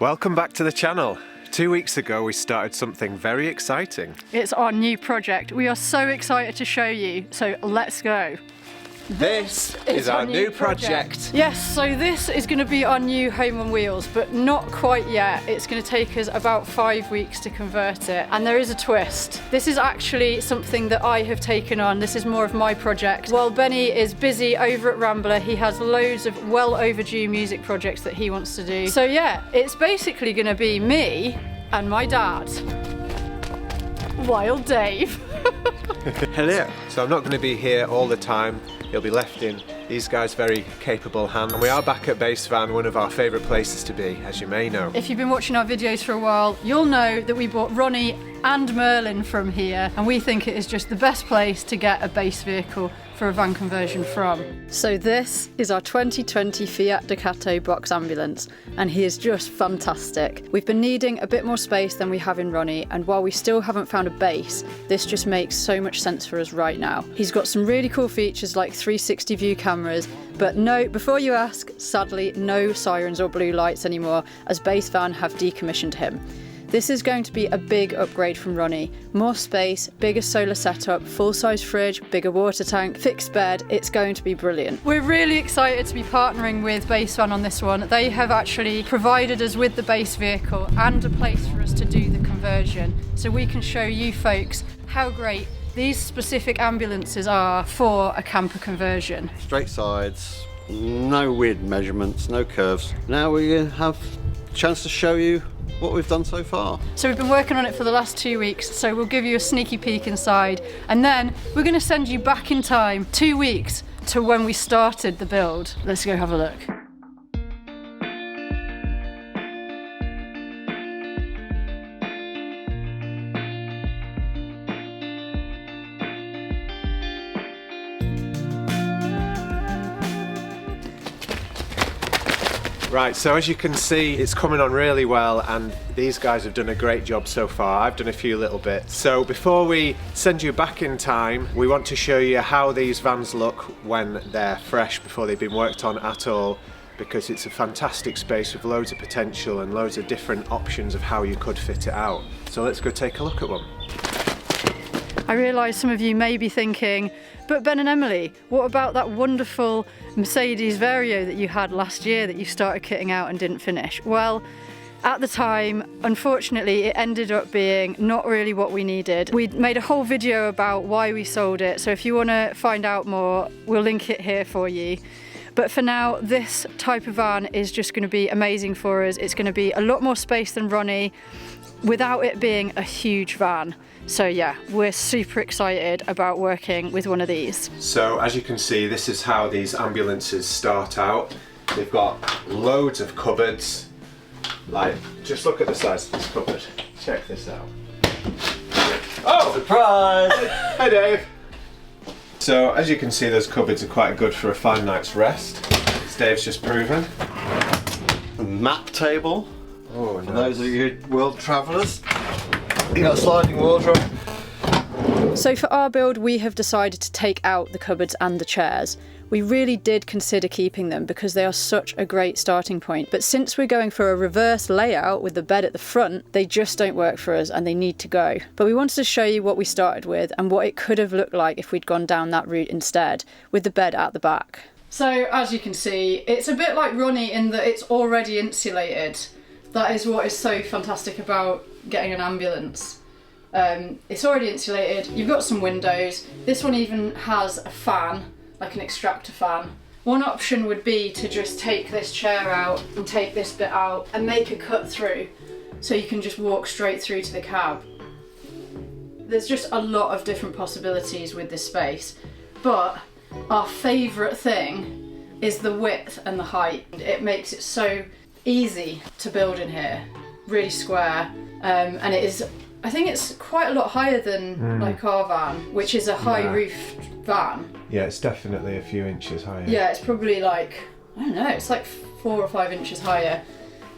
Welcome back to the channel. 2 weeks ago we started something very exciting. It's our new project. We are so excited to show you, so let's go. This is our new project. Yes, so this is going to be our new home on wheels, but not quite yet. It's going to take us about 5 weeks to convert it. And there is a twist. This is actually something that I have taken on. This is more of my project. While Benny is busy over at Rambler, he has loads of well overdue music projects that he wants to do. So yeah, it's basically going to be me and my dad. Wild Dave. Hello. So I'm not going to be here all the time. You'll be left in these guys' very capable hands. And we are back at Basevan, one of our favourite places to be, as you may know. If you've been watching our videos for a while, you'll know that we bought Ronnie and Merlin from here, and we think it is just the best place to get a base vehicle for a van conversion from. So this is our 2020 Fiat Ducato box ambulance, and he is just fantastic. We've been needing a bit more space than we have in Ronnie, and while we still haven't found a base, this just makes so much sense for us right now. He's got some really cool features like 360 view cameras, but no, before you ask, sadly no sirens or blue lights anymore, as Basevan have decommissioned him. This is going to be a big upgrade from Ronnie. More space, bigger solar setup, full-size fridge, bigger water tank, fixed bed. It's going to be brilliant. We're really excited to be partnering with Basevan on this one. They have actually provided us with the base vehicle and a place for us to do the conversion, so we can show you folks how great these specific ambulances are for a camper conversion. Straight sides, no weird measurements, no curves. Now we have a chance to show you what we've done so far. So we've been working on it for the last 2 weeks, so we'll give you a sneaky peek inside, and then we're going to send you back in time 2 weeks to when we started the build. Let's go have a look. Right, so as you can see, it's coming on really well, and these guys have done a great job so far. I've done a few little bits. So before we send you back in time, we want to show you how these vans look when they're fresh, before they've been worked on at all, because it's a fantastic space with loads of potential and loads of different options of how you could fit it out. So let's go take a look at one. I realise some of you may be thinking, but Ben and Emily, what about that wonderful Mercedes Vario that you had last year that you started kitting out and didn't finish? Well, at the time, unfortunately, it ended up being not really what we needed. We made a whole video about why we sold it, so if you want to find out more, we'll link it here for you. But for now, this type of van is just going to be amazing for us. It's going to be a lot more space than Ronnie, without it being a huge van. So yeah, we're super excited about working with one of these. So as you can see, this is how these ambulances start out. They've got loads of cupboards. Like, just look at the size of this cupboard. Check this out. Oh! Surprise! Hi Dave! So as you can see, those cupboards are quite good for a fine night's rest, as Dave's just proven. A map table. Oh, for those of you world travellers. You got a sliding wardrobe. So for our build, we have decided to take out the cupboards and the chairs. We really did consider keeping them because they are such a great starting point. But since we're going for a reverse layout with the bed at the front, they just don't work for us and they need to go. But we wanted to show you what we started with and what it could have looked like if we'd gone down that route instead, with the bed at the back. So as you can see, it's a bit like Ronnie in that it's already insulated. That is what is so fantastic about getting an ambulance. It's already insulated, you've got some windows. This one even has a fan, like an extractor fan. One option would be to just take this chair out and take this bit out and make a cut through, so you can just walk straight through to the cab. There's just a lot of different possibilities with this space, but our favourite thing is the width and the height. It makes it so easy to build in here, really square, and it is, I think it's quite a lot higher than like our van, which is a high roofed van. Yeah, it's definitely a few inches higher. Yeah, it's probably like, I don't know, it's like 4 or 5 inches higher,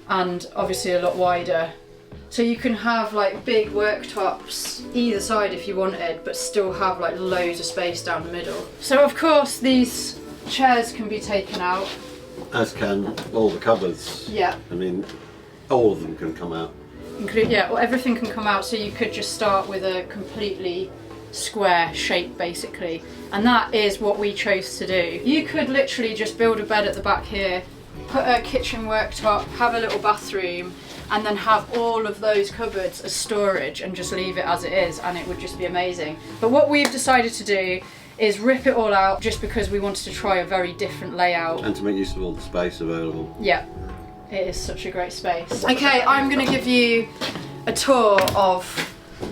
and obviously a lot wider. So you can have like big worktops either side if you wanted, but still have like loads of space down the middle. So of course these chairs can be taken out. As can all the cupboards. Yeah. I mean, All of them can come out. Yeah, well, everything can come out, so you could just start with a completely square shape basically, and that is what we chose to do. You could literally just build a bed at the back here, put a kitchen worktop, have a little bathroom, and then have all of those cupboards as storage and just leave it as it is, and it would just be amazing. But what we've decided to do is rip it all out, just because we wanted to try a very different layout. And to make use of all the space available. Yeah, it is such a great space. Okay, I'm going to give you a tour of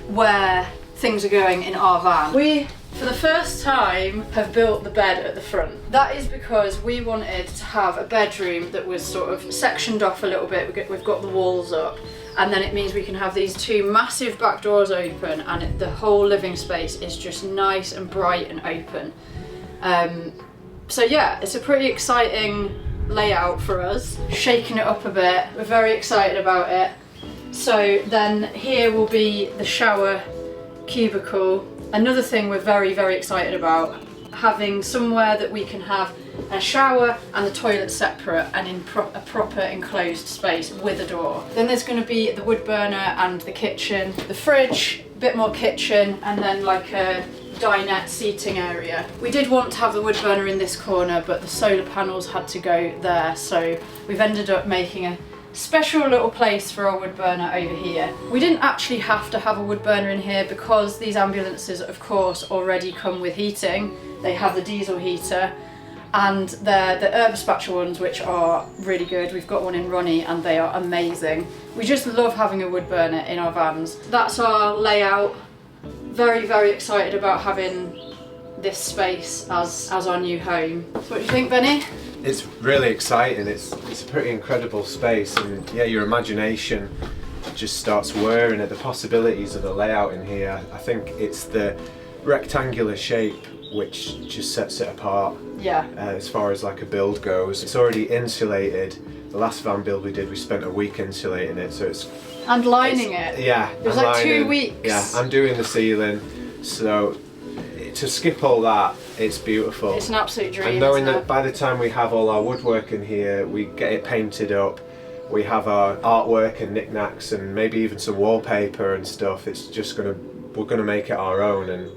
where things are going in our van. We, for the first time, have built the bed at the front. That is because we wanted to have a bedroom that was sort of sectioned off a little bit. We've got the walls up, and then it means we can have these two massive back doors open, and the whole living space is just nice and bright and open. So yeah, it's a pretty exciting layout for us. Shaking it up a bit, we're very excited about it. So then here will be the shower cubicle. Another thing we're very, very excited about, having somewhere that we can have a shower and the toilet separate and in a proper enclosed space with a door. Then there's going to be the wood burner and the kitchen, the fridge, a bit more kitchen, and then like a dinette seating area. We did want to have the wood burner in this corner, but the solar panels had to go there, so we've ended up making a special little place for our wood burner over here. We didn't actually have to have a wood burner in here because these ambulances of course already come with heating. They have the diesel heater, and they're the Herbspatcher ones, which are really good. We've got one in Ronnie and they are amazing. We just love having a wood burner in our vans. That's our layout. Very, very excited about having this space as our new home. So what do you think, Benny? It's really exciting. It's a pretty incredible space, and yeah, your imagination just starts whirring at the possibilities of the layout in here. I think it's the rectangular shape which just sets it apart. Yeah. As far as like a build goes, it's already insulated. The last van build we did, we spent a week insulating it, so it's and lining it. Yeah, it was like 2 weeks. Yeah, I'm doing the ceiling, so to skip all that, it's beautiful. It's an absolute dream. And knowing that by the time we have all our woodwork in here, we get it painted up, we have our artwork and knickknacks and maybe even some wallpaper and stuff, it's just we're gonna make it our own, and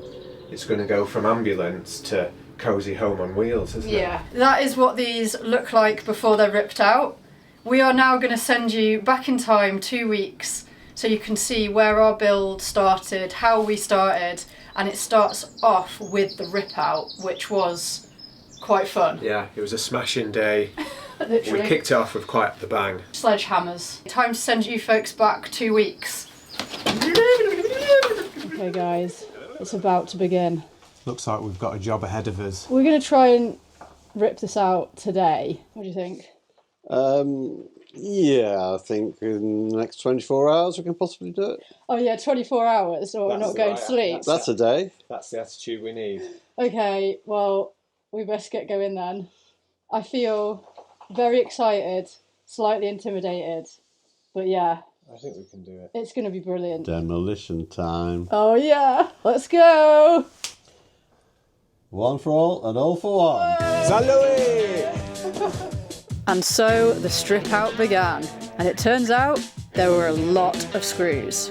it's gonna go from ambulance to cozy home on wheels, isn't it? Yeah, that is what these look like before they're ripped out. We are now going to send you back in time 2 weeks so you can see where our build started, how we started, and it starts off with the rip out, which was quite fun. Yeah, it was a smashing day. Literally. We kicked it off with quite the bang. Sledgehammers. Time to send you folks back 2 weeks. Okay guys, it's about to begin. Looks like we've got a job ahead of us. We're going to try and rip this out today. What do you think? Yeah, I think in the next 24 hours we can possibly do it. Oh yeah, 24 hours or we're not going to sleep. That's a day. That's the attitude we need. Okay, well, we best get going then. I feel very excited, slightly intimidated, but yeah. I think we can do it. It's going to be brilliant. Demolition time. Oh yeah, let's go! One for all and all for one. And so the strip out began, and it turns out there were a lot of screws.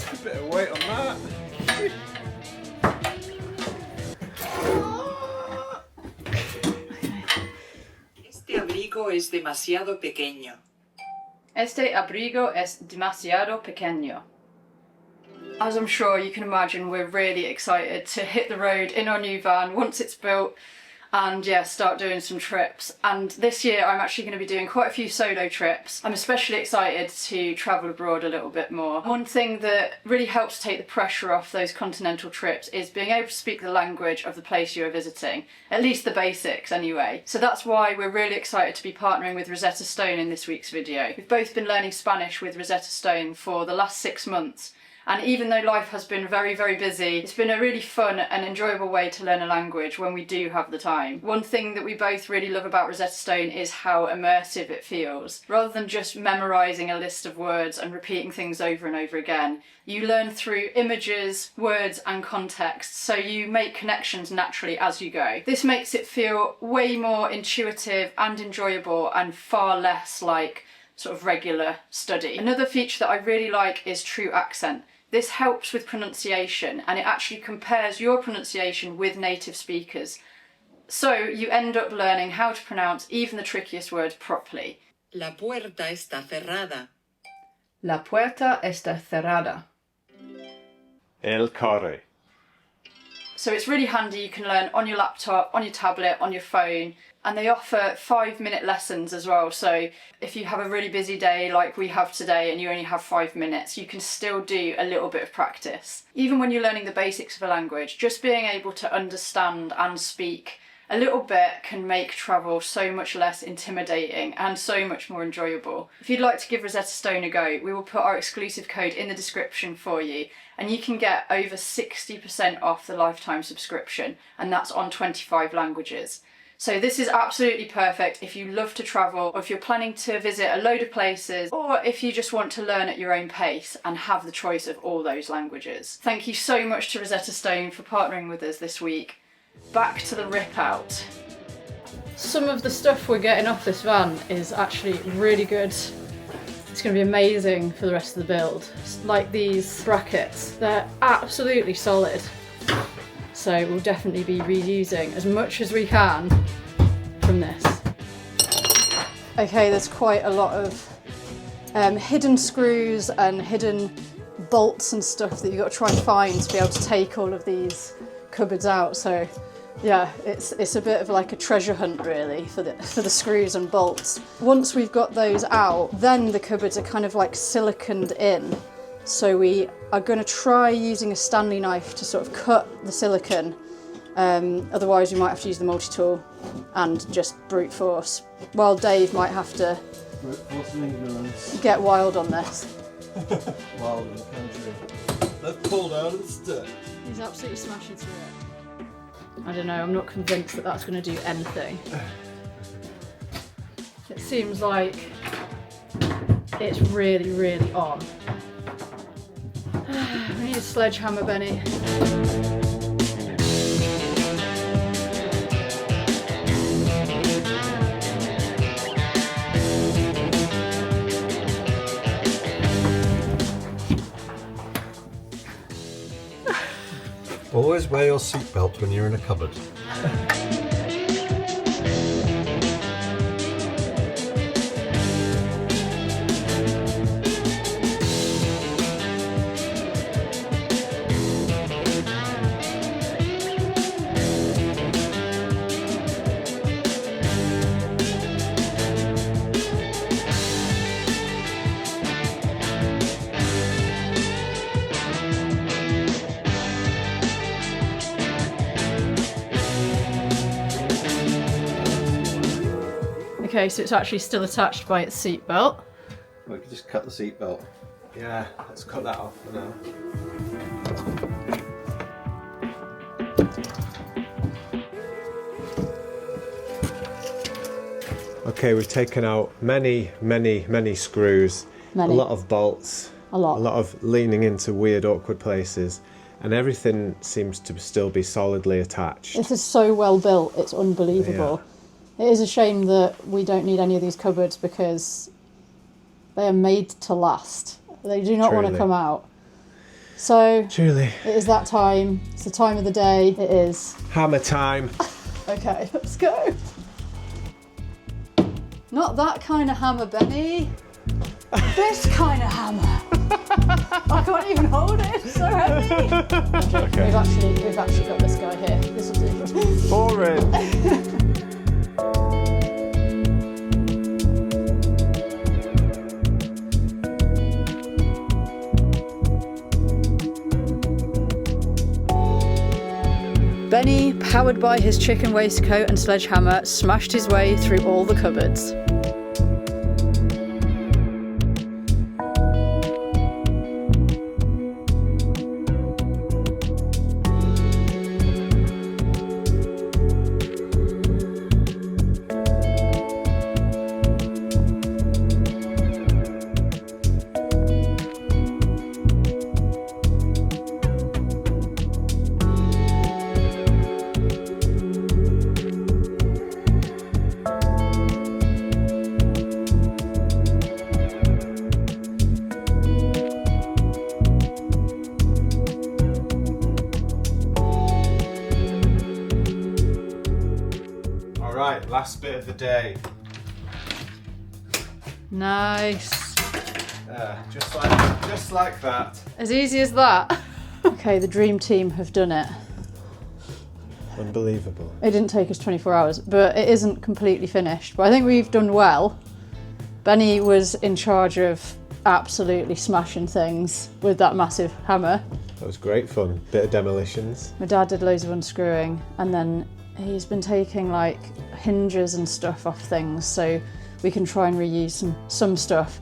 A bit of weight on that. Este abrigo es demasiado pequeño. Este abrigo es demasiado pequeño. As I'm sure you can imagine, we're really excited to hit the road in our new van once it's built and yeah, start doing some trips. And this year I'm actually going to be doing quite a few solo trips. I'm especially excited to travel abroad a little bit more. One thing that really helps take the pressure off those continental trips is being able to speak the language of the place you are visiting, at least the basics anyway. So that's why we're really excited to be partnering with Rosetta Stone in this week's video. We've both been learning Spanish with Rosetta Stone for the last 6 months, And even though life has been very, very busy, it's been a really fun and enjoyable way to learn a language when we do have the time. One thing that we both really love about Rosetta Stone is how immersive it feels. Rather than just memorising a list of words and repeating things over and over again, you learn through images, words and context, so you make connections naturally as you go. This makes it feel way more intuitive and enjoyable and far less like sort of regular study. Another feature that I really like is True Accent. This helps with pronunciation and it actually compares your pronunciation with native speakers. So you end up learning how to pronounce even the trickiest words properly. La puerta está cerrada. La puerta está cerrada. El corre. So it's really handy, you can learn on your laptop, on your tablet, on your phone, and they offer 5-minute lessons as well. So if you have a really busy day like we have today and you only have 5 minutes, you can still do a little bit of practice. Even when you're learning the basics of a language, just being able to understand and speak a little bit can make travel so much less intimidating and so much more enjoyable. If you'd like to give Rosetta Stone a go, we will put our exclusive code in the description for you, and you can get over 60% off the lifetime subscription, and that's on 25 languages. So this is absolutely perfect if you love to travel, or if you're planning to visit a load of places, or if you just want to learn at your own pace and have the choice of all those languages. Thank you so much to Rosetta Stone for partnering with us this week. Back to the rip out. Some of the stuff we're getting off this van is actually really good. It's going to be amazing for the rest of the build. Like these brackets, they're absolutely solid. So we'll definitely be reusing as much as we can from this. Okay, there's quite a lot of hidden screws and hidden bolts and stuff that you've got to try and find to be able to take all of these cupboards out. So yeah, it's a bit of like a treasure hunt really for the screws and bolts. Once we've got those out, then the cupboards are kind of like siliconed in. So we are going to try using a Stanley knife to sort of cut the silicone. Otherwise we might have to use the multi-tool and just brute force. While Dave might have to get wild on this. Wild in the country. They've pulled out of the stick. He's absolutely smashing through it. I don't know, I'm not convinced that that's going to do anything. It seems like it's really, really on. We need a sledgehammer, Benny. Always wear your seatbelt when you're in a cupboard. Okay, so it's actually still attached by its seatbelt. We could just cut the seatbelt. Yeah, let's cut that off for now. Okay, we've taken out many screws, a lot of bolts, a lot of leaning into weird, awkward places, and everything seems to still be solidly attached. This is so well built, it's unbelievable. Yeah. It is a shame that we don't need any of these cupboards because they are made to last. They do not want to come out. So, Truly. It is that time. It's the time of the day. It is. Hammer time. Okay, let's go. Not that kind of hammer, Benny. This kind of hammer. I can't even hold it, it's so heavy. Okay. We've actually got this guy here. This will do. Boring. Benny, powered by his chicken waistcoat and sledgehammer, smashed his way through all the cupboards. of the day. Nice. Just like that. As easy as that. Okay, the dream team have done it. Unbelievable. It didn't take us 24 hours, but it isn't completely finished. But I think we've done well. Benny was in charge of absolutely smashing things with that massive hammer. That was great fun. Bit of demolitions. My dad did loads of unscrewing, and then he's been taking like hinges and stuff off things so we can try and reuse some stuff.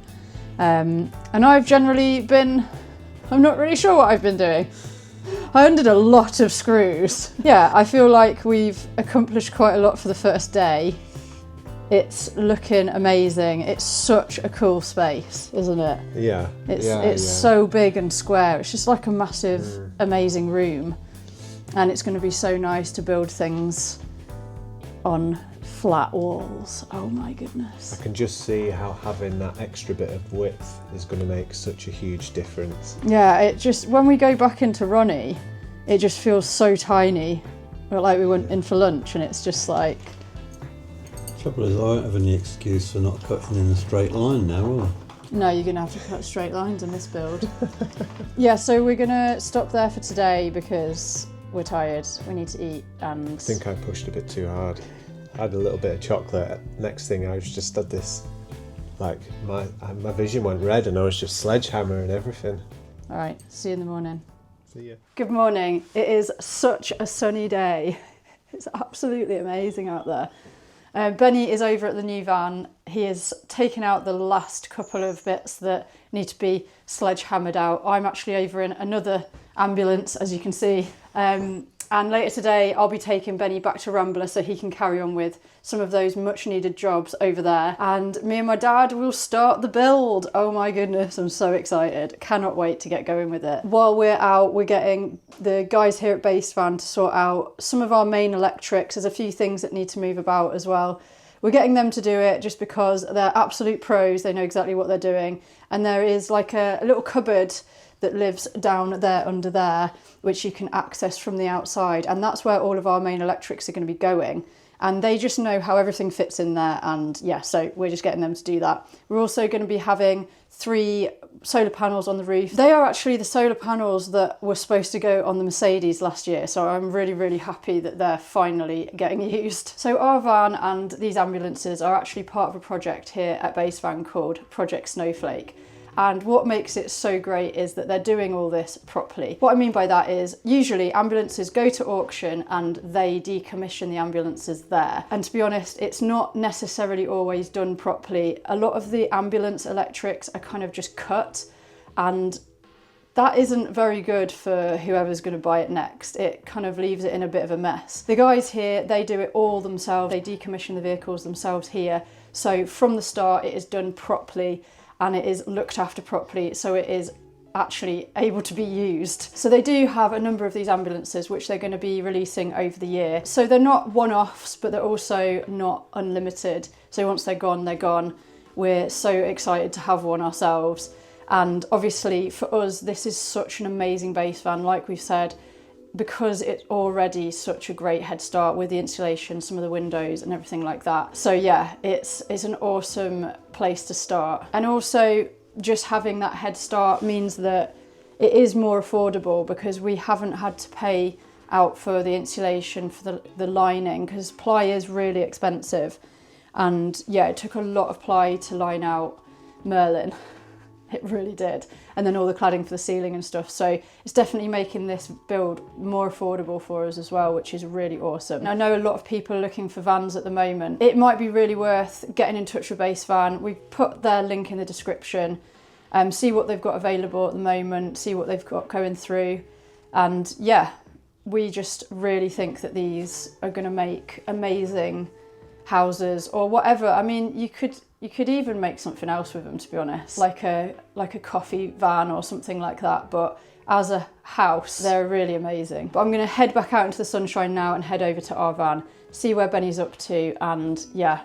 And I've generally been, I'm not really sure what I've been doing. I undid a lot of screws. Yeah, I feel like we've accomplished quite a lot for the first day. It's looking amazing. It's such a cool space, isn't it? Yeah. It's so big and square. It's just like a massive, amazing room. And it's going to be so nice to build things on flat walls. Oh my goodness. I can just see how having that extra bit of width is going to make such a huge difference. Yeah, it just, when we go back into Ronnie, it just feels so tiny. Like we went in for lunch and it's just like... Trouble is, I won't have any excuse for not cutting in a straight line now, will I? No, you're going to have to cut straight lines in this build. Yeah, so we're going to stop there for today because we're tired, we need to eat, and... I think I pushed a bit too hard. I had a little bit of chocolate. Next thing I was just had this, like, my vision went red and I was just sledgehammer and everything. All right, see you in the morning. See ya. Good morning. It is such a sunny day. It's absolutely amazing out there. Benny is over at the new van. He has taken out the last couple of bits that need to be sledgehammered out. I'm actually over in another ambulance, as you can see. And later today, I'll be taking Benny back to Rambler so he can carry on with some of those much needed jobs over there. And me and my dad will start the build. Oh my goodness, I'm so excited. Cannot wait to get going with it. While we're out, we're getting the guys here at Basevan to sort out some of our main electrics. There's a few things that need to move about as well. We're getting them to do it just because they're absolute pros. They know exactly what they're doing. And there is like a little cupboard that lives down there under there, which you can access from the outside. And that's where all of our main electrics are going to be going. And they just know how everything fits in there. And yeah, so we're just getting them to do that. We're also going to be having 3 solar panels on the roof. They are actually the solar panels that were supposed to go on the Mercedes last year. So I'm really, really happy that they're finally getting used. So our van and these ambulances are actually part of a project here at Basevan called Project Snowflake. And what makes it so great is that they're doing all this properly. What I mean by that is usually ambulances go to auction and they decommission the ambulances there. And to be honest, it's not necessarily always done properly. A lot of the ambulance electrics are kind of just cut, and that isn't very good for whoever's going to buy it next. It kind of leaves it in a bit of a mess. The guys here, they do it all themselves. They decommission the vehicles themselves here. So from the start, it is done properly and it is looked after properly, so it is actually able to be used. So they do have a number of these ambulances which they're going to be releasing over the year. So they're not one-offs, but they're also not unlimited. So once they're gone, they're gone. We're so excited to have one ourselves. And obviously for us, this is such an amazing base van, like we've said, because it's already such a great head start with the insulation, some of the windows and everything like that. So yeah, it's an awesome place to start. And also just having that head start means that it is more affordable because we haven't had to pay out for the insulation, for the lining, because ply is really expensive. And yeah, it took a lot of ply to line out Merlin. It really did. And then all the cladding for the ceiling and stuff. So it's definitely making this build more affordable for us as well, which is really awesome. I know a lot of people are looking for vans at the moment. It might be really worth getting in touch with Basevan. We've put their link in the description. See what they've got available at the moment, see what they've got going through. And yeah, we just really think that these are going to make amazing houses or whatever. I mean, you could even make something else with them, to be honest, like a coffee van or something like that. But as a house, they're really amazing. But I'm going to head back out into the sunshine now and head over to our van, see where Benny's up to, and yeah,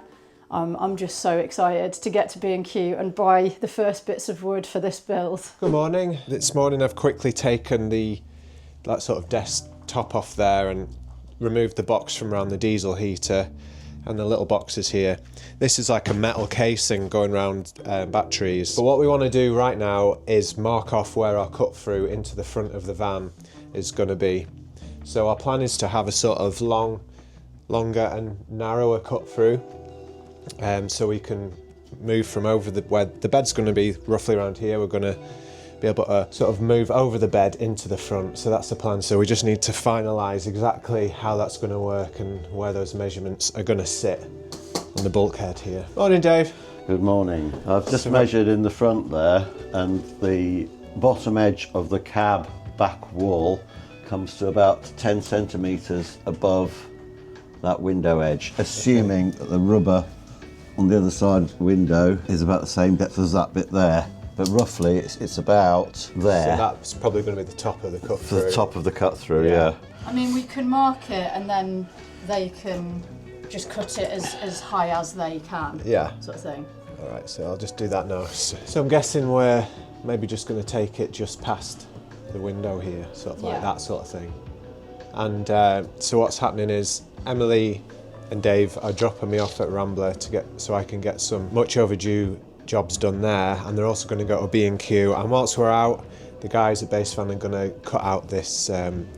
I'm just so excited to get to B&Q and buy the first bits of wood for this build. Good morning. This morning I've quickly taken that sort of desk top off there and removed the box from around the diesel heater. and the little boxes here. This is like a metal casing going around batteries. But what we want to do right now is mark off where our cut through into the front of the van is going to be. So our plan is to have a sort of longer and narrower cut through, so we can move from over where the bed's going to be roughly around here. We're going to be able to sort of move over the bed into the front. So that's the plan. So we just need to finalise exactly how that's going to work and where those measurements are going to sit on the bulkhead here. Morning, Dave. Good morning. I've just measured in the front there, and the bottom edge of the cab back wall comes to about 10 centimetres above that window edge, assuming that the rubber on the other side window is about the same depth as that bit there. But roughly it's about there. So that's probably going to be the top of the cut For through. the top of the cut through, yeah. I mean, we can mark it and then they can just cut it as high as they can. Yeah. Sort of thing. All right, so I'll just do that now. So I'm guessing we're maybe just going to take it just past the window here, sort of like that sort of thing. And so what's happening is Emily and Dave are dropping me off at Rambler so I can get some much overdue jobs done there, and they're also going to go to B&Q, and whilst we're out, the guys at Basevan are going to cut out this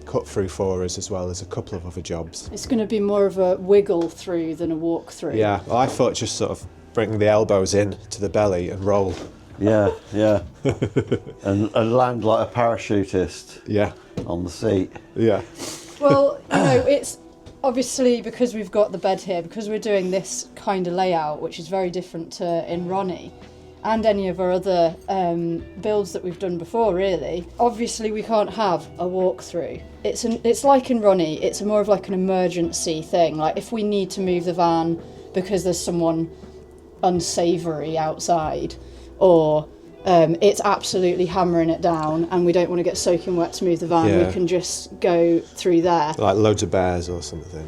cut through for us, as well as a couple of other jobs. It's going to be more of a wiggle through than a walk through. Yeah, well, I thought just sort of bring the elbows in to the belly and roll. Yeah, yeah. and land like a parachutist. Yeah. On the seat. Yeah. Well, it's obviously because we've got the bed here, because we're doing this kind of layout, which is very different to in Ronnie and any of our other builds that we've done before, really. Obviously, we can't have a walkthrough. It's like in Ronnie, it's more of like an emergency thing. Like if we need to move the van because there's someone unsavoury outside, or it's absolutely hammering it down and we don't want to get soaking wet to move the van, we can just go through there. Like loads of bears or something.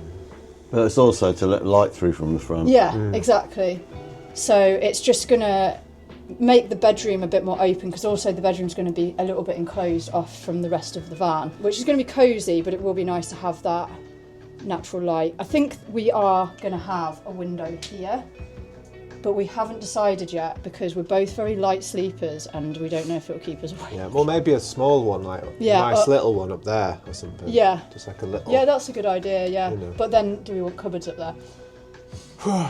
But it's also to let light through from the front. Yeah, exactly. So it's just going to make the bedroom a bit more open, because also the bedroom's going to be a little bit enclosed off from the rest of the van, which is going to be cosy, but it will be nice to have that natural light. I think we are going to have a window here, but we haven't decided yet because we're both very light sleepers and we don't know if it'll keep us awake. Yeah, well, maybe a small one, like a nice little one up there or something. Yeah. Just like a little. Yeah, that's a good idea, yeah. You know. But then do we want cupboards up there?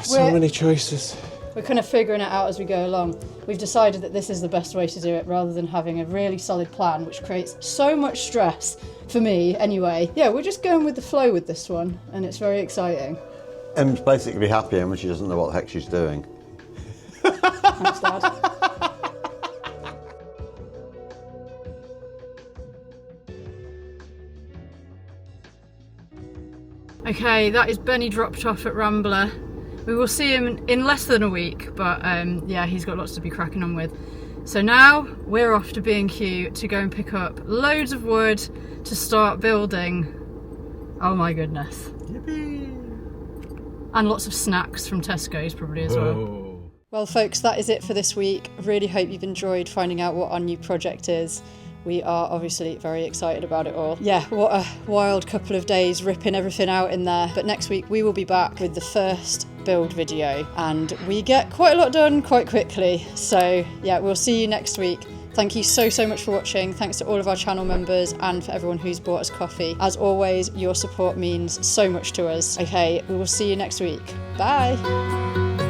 So many choices. We're kind of figuring it out as we go along. We've decided that this is the best way to do it, rather than having a really solid plan, which creates so much stress for me anyway. Yeah, we're just going with the flow with this one, and it's very exciting. Em's basically happy when she doesn't know what the heck she's doing. Thanks, Dad. Okay, that is Benny dropped off at Rambler. We will see him in less than a week, but yeah, he's got lots to be cracking on with. So now we're off to B&Q to go and pick up loads of wood to start building. Oh my goodness. Yippee! And lots of snacks from Tesco's probably as well. Well folks, that is it for this week. Really hope you've enjoyed finding out what our new project is. We are obviously very excited about it all. Yeah, what a wild couple of days ripping everything out in there. But next week we will be back with the first build video, and we get quite a lot done quite quickly. So yeah, we'll see you next week. Thank you so much for watching. Thanks to all of our channel members and for everyone who's bought us coffee. As always, your support means so much to us. Okay, we will see you next week. Bye.